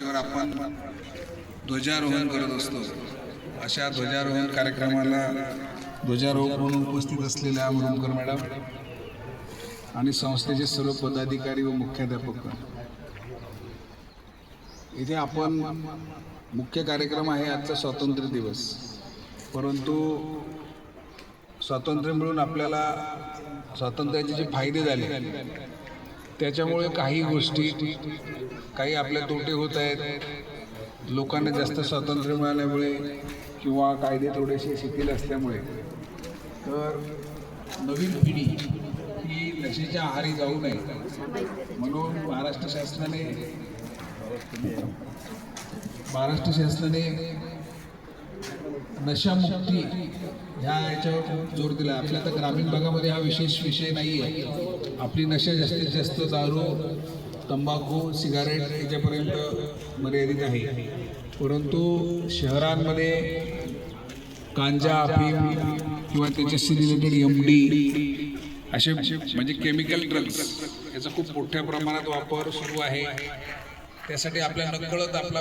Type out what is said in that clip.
आपण ध्वजारोहण करत असतो. अशा ध्वजारोहण कार्यक्रमाला ध्वजारोहक म्हणून उपस्थित असलेल्या मुरुमकर मॅडम आणि संस्थेचे सर्व पदाधिकारी व मुख्याध्यापक, इथे आपण मुख्य कार्यक्रम आहे आजचा स्वातंत्र्य दिवस. परंतु स्वातंत्र्य मिळून आपल्याला स्वातंत्र्याचे जे फायदे झाले त्याच्यामुळे काही गोष्टी, काही आपले तोटे होत आहेत. लोकांना जास्त स्वातंत्र्य मिळाल्यामुळे किंवा कायदे थोडेसे शिथिल असल्यामुळे तर नवीन पिढी ही नशेच्या आहारी जाऊ नये म्हणून महाराष्ट्र शासनाने नशामुक्ती ह्या याच्यावर खूप जोर दिला. आपल्या आता ग्रामीण भागामध्ये हा विशेष विषय नाही आहे. आपली नशा जास्तीत जास्त दारू, तंबाखू, सिगारेट याच्यापर्यंत मर्यादित आहे. परंतु शहरांमध्ये गांजा, अफीम किंवा त्याच्याशी रिलेटेड MD असे म्हणजे केमिकल ड्रग्स याचा खूप मोठ्या प्रमाणात वापर सुरू आहे. त्यासाठी आपल्या नकळत आपला